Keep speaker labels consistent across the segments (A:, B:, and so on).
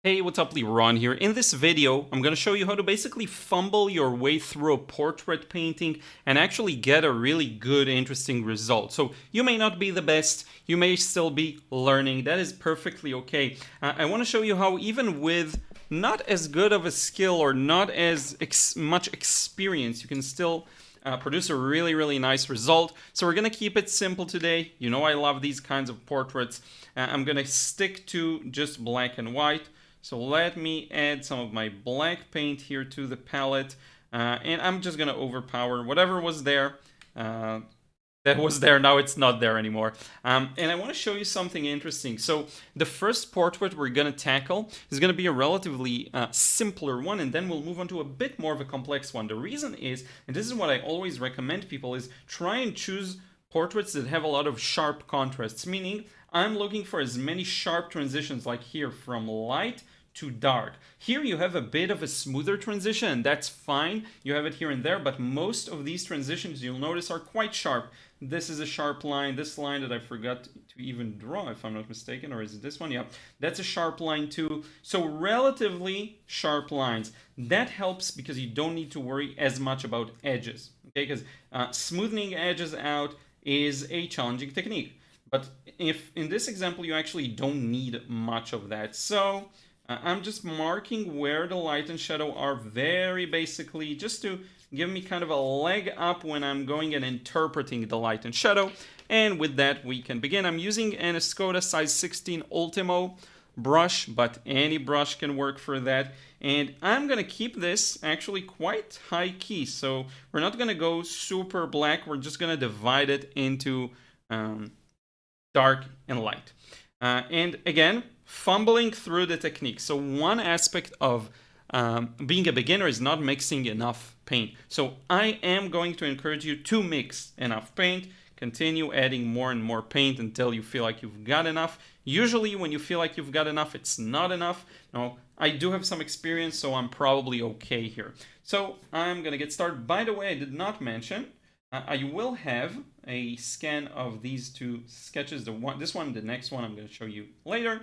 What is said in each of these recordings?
A: Hey, what's up, Liron here. In this video, I'm going to show you how to basically fumble your way through a portrait painting and actually get a really good, interesting result. So you may not be the best, you may still be learning. That is perfectly okay. I want to show you how even with not as good of a skill or not as much experience, you can still produce a really, really nice result. So we're going to keep it simple today. You know I love these kinds of portraits. I'm going to stick to just black and white. So let me add some of my black paint here to the palette, and I'm just gonna overpower whatever was there. That was there, now it's not there anymore. And I want to show you something interesting. So the first portrait we're gonna tackle is gonna be a relatively simpler one, and then we'll move on to a bit more of a complex one. The reason is, and this is what I always recommend people, is try and choose portraits that have a lot of sharp contrasts, meaning I'm looking for as many sharp transitions like here from light to dark. Here you have a bit of a smoother transition, and that's fine. You have it here and there, but most of these transitions you'll notice are quite sharp. This is a sharp line. This line that I forgot to even draw, if I'm not mistaken, or is it this one? Yeah, that's a sharp line too. So relatively sharp lines. That helps because you don't need to worry as much about edges, okay? Because smoothing edges out is a challenging technique. But if in this example you actually don't need much of that, so I'm just marking where the light and shadow are very basically, just to give me kind of a leg up when I'm going and interpreting the light and shadow. And with that we can begin. I'm using an Escoda size 16 Ultimo brush, but any brush can work for that. And I'm gonna keep this actually quite high key, so we're not gonna go super black, we're just gonna divide it into dark and light. And again, fumbling through the technique. So one aspect of being a beginner is not mixing enough paint. So I am going to encourage you to mix enough paint. Continue adding more and more paint until you feel like you've got enough. Usually when you feel like you've got enough, it's not enough. Now, I do have some experience, so I'm probably okay here. So I'm going to get started. By the way, I did not mention, I will have a scan of these two sketches. This one, the next one I'm going to show you later.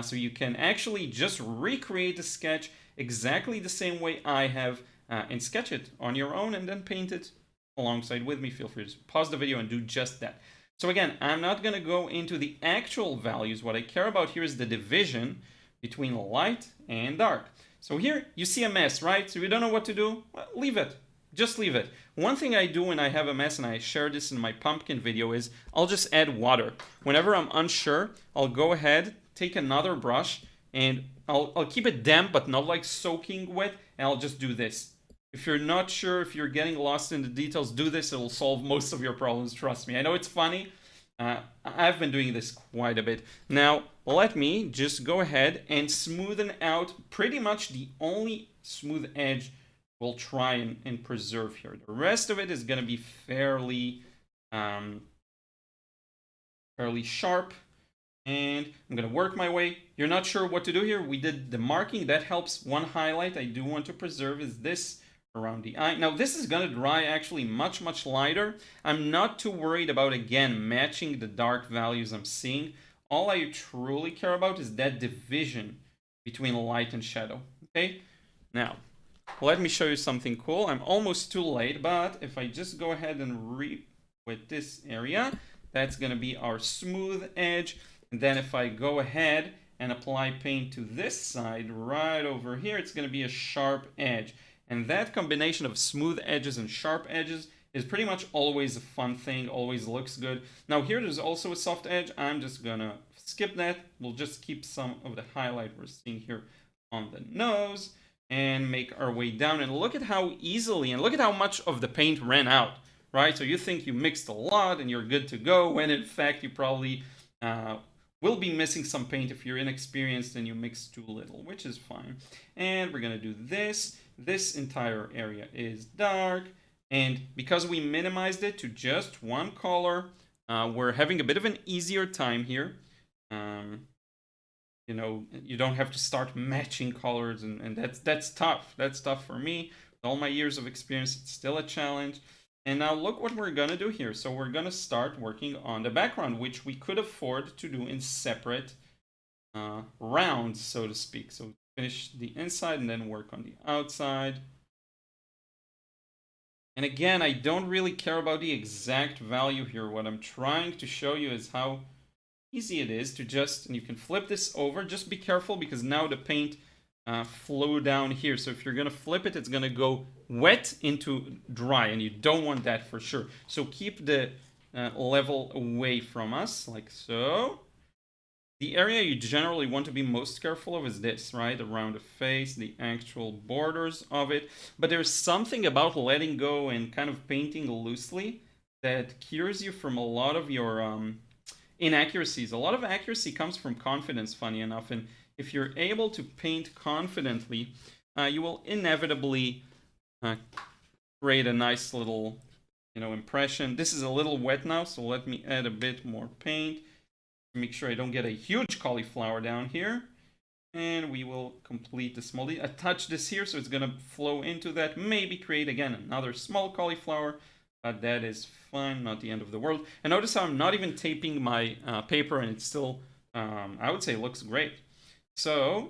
A: So you can actually just recreate the sketch exactly the same way I have and sketch it on your own and then paint it alongside with me. Feel free to pause the video and do just that. So again, I'm not going to go into the actual values. What I care about here is the division between light and dark. So here you see a mess, right? So you don't know what to do? Well, leave it. Just leave it. One thing I do when I have a mess, and I shared this in my pumpkin video, is I'll just add water. Whenever I'm unsure, I'll go ahead, take another brush, and I'll keep it damp, but not like soaking wet, and I'll just do this. If you're not sure, if you're getting lost in the details, do this. It'll solve most of your problems, trust me. I know it's funny. I've been doing this quite a bit. Now, let me just go ahead and smoothen out pretty much the only smooth edge we'll try and preserve here. The rest of it is going to be fairly sharp, and I'm going to work my way. You're not sure what to do here. We did the marking. That helps. One highlight I do want to preserve is this around the eye. Now, this is going to dry actually much, much lighter. I'm not too worried about, again, matching the dark values I'm seeing. All I truly care about is that division between light and shadow. Okay? Now, let me show you something cool. I'm almost too late, but if I just go ahead and with this area, that's going to be our smooth edge. And then if I go ahead and apply paint to this side right over here, it's going to be a sharp edge. And that combination of smooth edges and sharp edges is pretty much always a fun thing, always looks good. Now here there's also a soft edge. I'm just going to skip that. We'll just keep some of the highlight we're seeing here on the nose and make our way down. And look at how easily, and look at how much of the paint ran out, right? So you think you mixed a lot and you're good to go, when in fact you probably will be missing some paint if you're inexperienced and you mix too little, which is fine. And we're gonna do this. This entire area is dark, and because we minimized it to just one color, we're having a bit of an easier time here. You know, you don't have to start matching colors, and that's tough. That's tough for me. With all my years of experience, it's still a challenge. And now look what we're gonna do here. So we're gonna start working on the background, which we could afford to do in separate round, so to speak. So finish the inside and then work on the outside. And again, I don't really care about the exact value here. What I'm trying to show you is how easy it is to just, and you can flip this over. Just be careful because now the paint flow down here. So if you're gonna flip it, it's gonna go wet into dry, and you don't want that for sure. So keep the level away from us, like so. The area you generally want to be most careful of is this, right? Around the face, the actual borders of it. But there's something about letting go and kind of painting loosely that cures you from a lot of your inaccuracies. A lot of accuracy comes from confidence, funny enough. And if you're able to paint confidently, you will inevitably create a nice little, impression. This is a little wet now, so let me add a bit more paint. Make sure I don't get a huge cauliflower down here. And we will complete this molding. I touch this here, so it's going to flow into that. Maybe create, again, another small cauliflower. But that is fine, not the end of the world. And notice how I'm not even taping my paper, and it's still, I would say, looks great. So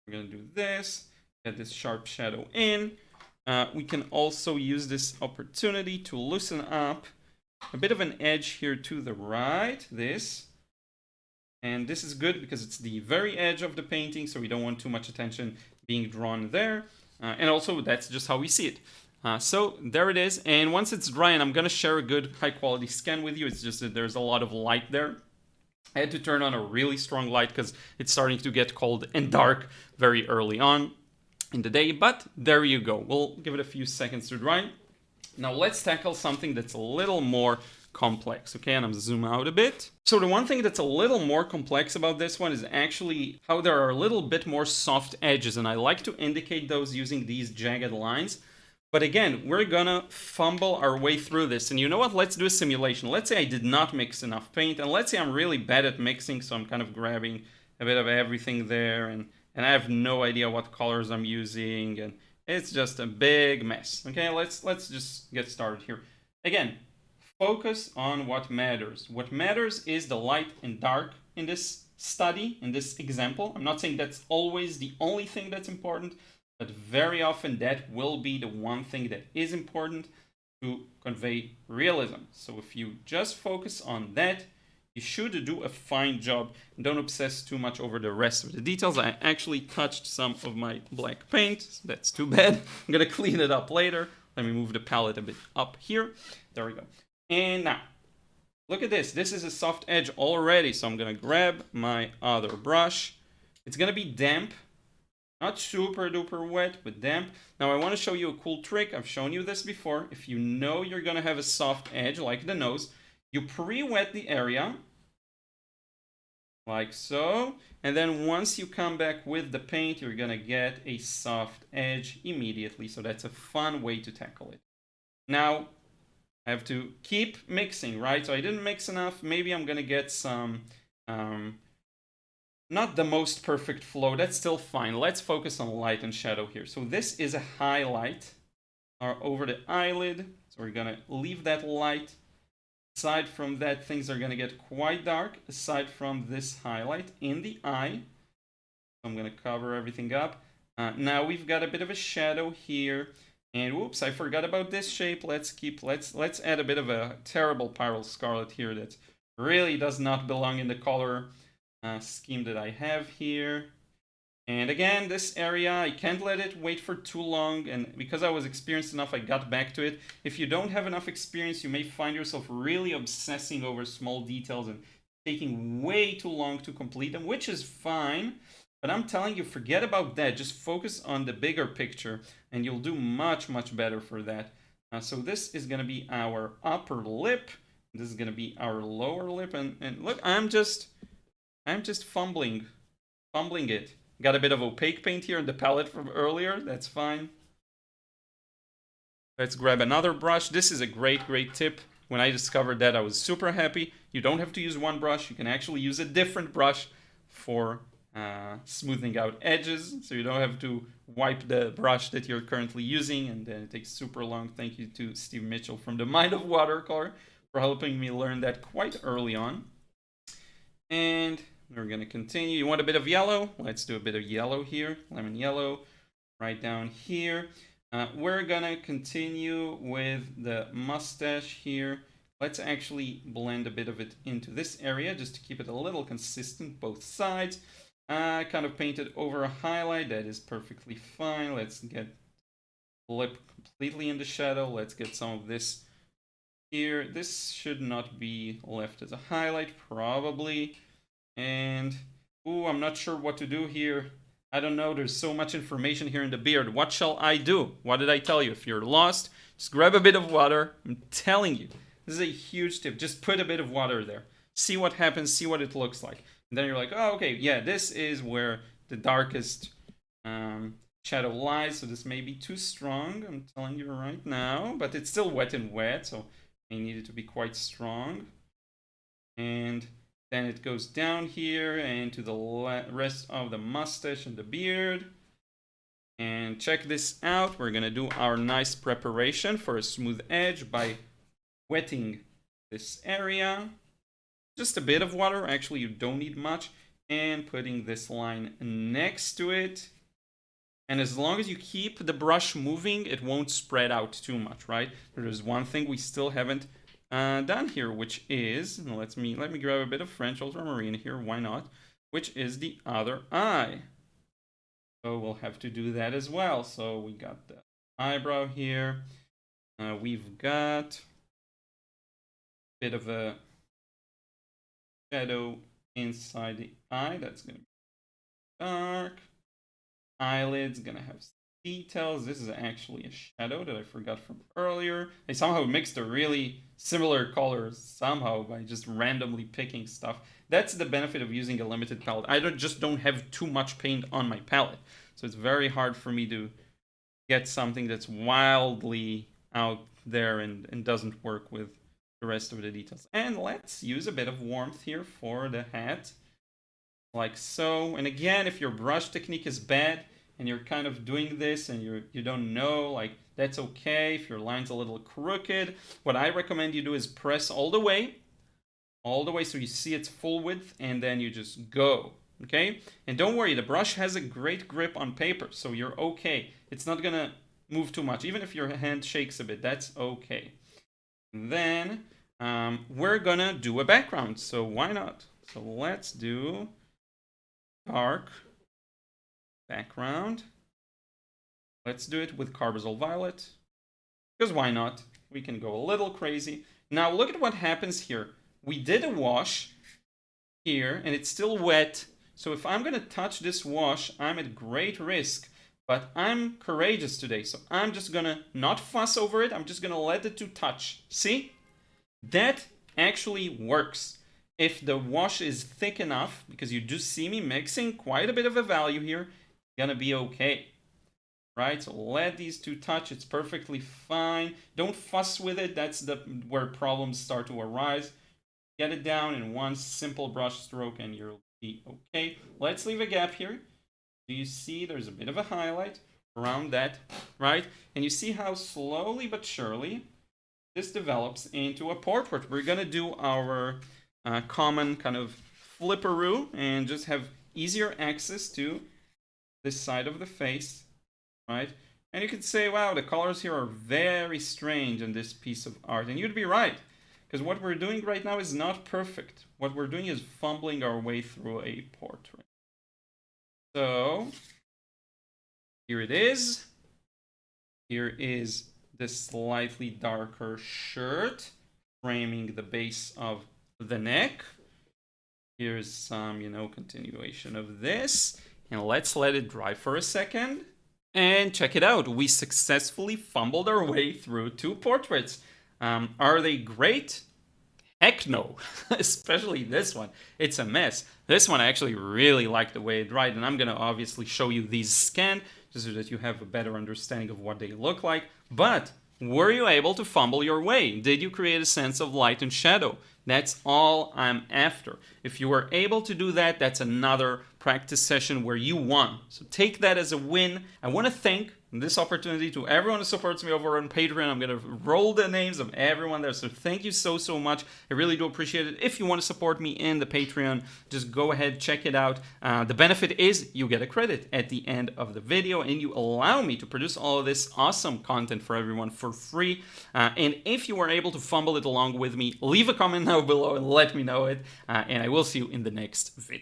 A: we're going to do this. Get this sharp shadow in. We can also use this opportunity to loosen up a bit of an edge here to the right. This. And this is good because it's the very edge of the painting, so we don't want too much attention being drawn there. And also, that's just how we see it. So there it is. And once it's dry, and I'm going to share a good high-quality scan with you, it's just that there's a lot of light there. I had to turn on a really strong light because it's starting to get cold and dark very early on in the day. But there you go. We'll give it a few seconds to dry. Now let's tackle something that's a little more complex, okay? And I'm zoom out a bit. So the one thing that's a little more complex about this one is actually how there are a little bit more soft edges, and I like to indicate those using these jagged lines. But again, we're gonna fumble our way through this. And you know what? Let's do a simulation. Let's say I did not mix enough paint, and let's say I'm really bad at mixing, so I'm kind of grabbing a bit of everything there, and I have no idea what colors I'm using, and it's just a big mess. Okay, let's just get started here. Again, focus on what matters. What matters is the light and dark in this study, in this example. I'm not saying that's always the only thing that's important, but very often that will be the one thing that is important to convey realism. So if you just focus on that, you should do a fine job. Don't obsess too much over the rest of the details. I actually touched some of my black paint, so that's too bad. I'm gonna clean it up later. Let me move the palette a bit up here. There we go. And now, look at this. This is a soft edge already, so I'm gonna grab my other brush. It's gonna be damp. Not super duper wet, but damp. Now I want to show you a cool trick. I've shown you this before. If you know you're going to have a soft edge, like the nose, you pre-wet the area, like so. And then once you come back with the paint, you're going to get a soft edge immediately. So that's a fun way to tackle it. Now, I have to keep mixing, right? So I didn't mix enough. Maybe I'm going to get some... not the most perfect flow, that's still fine. Let's focus on light and shadow here. So this is a highlight over the eyelid. So we're gonna leave that light. Aside from that, things are gonna get quite dark, aside from this highlight in the eye. I'm gonna cover everything up. Now we've got a bit of a shadow here. And whoops, I forgot about this shape. Let's add a bit of a terrible Pyrrole Scarlet here that really does not belong in the color scheme that I have here. And again, this area, I can't let it wait for too long, and because I was experienced enough, I got back to it. If you don't have enough experience, you may find yourself really obsessing over small details and taking way too long to complete them, which is fine. But I'm telling you, forget about that. Just focus on the bigger picture, and you'll do much, much better for that. So this is going to be our upper lip. This is going to be our lower lip. And look, I'm just fumbling it. Got a bit of opaque paint here in the palette from earlier. That's fine. Let's grab another brush. This is a great tip. When I discovered that, I was super happy. You don't have to use one brush. You can actually use a different brush for smoothing out edges. So you don't have to wipe the brush that you're currently using, and then it takes super long. Thank you to Steve Mitchell from the Mind of Watercolor for helping me learn that quite early on. And we're going to continue. You want a bit of yellow? Let's do a bit of yellow here. Lemon yellow right down here. We're going to continue with the mustache here. Let's actually blend a bit of it into this area just to keep it a little consistent, both sides. Kind of painted over a highlight. That is perfectly fine. Let's get lip completely in the shadow. Let's get some of this here. This should not be left as a highlight, probably. And, ooh, I'm not sure what to do here. I don't know. There's so much information here in the beard. What shall I do? What did I tell you? If you're lost, just grab a bit of water. I'm telling you. This is a huge tip. Just put a bit of water there. See what happens. See what it looks like. And then you're like, oh, okay, yeah, this is where the darkest shadow lies. So this may be too strong. I'm telling you right now. But it's still wet and wet. So I need it to be quite strong. And then it goes down here and to the rest of the mustache and the beard. And check this out. We're going to do our nice preparation for a smooth edge by wetting this area. Just a bit of water. Actually, you don't need much. And putting this line next to it. And as long as you keep the brush moving, it won't spread out too much, right? There's one thing we still haven't done here, which is, let me grab a bit of French ultramarine here, why not? Which is the other eye. So we'll have to do that as well. So we got the eyebrow here. We've got a bit of a shadow inside the eye. That's going to be dark. Eyelid's going to have details. This is actually a shadow that I forgot from earlier. I somehow mixed a really similar colors somehow by just randomly picking stuff. That's the benefit of using a limited palette. I just don't have too much paint on my palette. So it's very hard for me to get something that's wildly out there and doesn't work with the rest of the details. And let's use a bit of warmth here for the hat. Like so. And again, if your brush technique is bad, and you're kind of doing this and you don't know, like, that's okay if your line's a little crooked. What I recommend you do is press all the way so you see its full width, and then you just go, okay? And don't worry, the brush has a great grip on paper, so you're okay. It's not gonna move too much. Even if your hand shakes a bit, that's okay. Then we're gonna do a background, so why not? So let's do dark background. Let's do it with Carbazole Violet, because why not? We can go a little crazy. Now look at what happens here. We did a wash here, and it's still wet. So if I'm going to touch this wash, I'm at great risk. But I'm courageous today, so I'm just going to not fuss over it. I'm just going to let the two touch. See? That actually works. If the wash is thick enough, because you do see me mixing quite a bit of a value here, gonna be okay, right? So let these two touch. It's perfectly fine. Don't fuss with it. That's where problems start to arise. Get it down in one simple brush stroke and you'll be okay. Let's leave a gap here. Do you see there's a bit of a highlight around that, right? And you see how slowly but surely this develops into a portrait. We're gonna do our common kind of flipperoo and just have easier access to this side of the face, right? And you could say, wow, the colors here are very strange in this piece of art. And you'd be right, because what we're doing right now is not perfect. What we're doing is fumbling our way through a portrait. So here it is. Here is the slightly darker shirt framing the base of the neck. Here's some, continuation of this. And let's let it dry for a second. And check it out. We successfully fumbled our way through two portraits. Are they great? Heck no. Especially this one. It's a mess. This one I actually really like the way it dried. And I'm going to obviously show you these scanned just so that you have a better understanding of what they look like. But were you able to fumble your way? Did you create a sense of light and shadow? That's all I'm after. If you were able to do that, that's another practice session where you won. So take that as a win. I want to thank this opportunity to everyone who supports me over on Patreon. I'm going to roll the names of everyone there. So thank you so much. I really do appreciate it. If you want to support me in the Patreon, just go ahead, check it out. The benefit is you get a credit at the end of the video, and you allow me to produce all of this awesome content for everyone for free. And if you were able to fumble it along with me, leave a comment down below and let me know it. And I will see you in the next vid.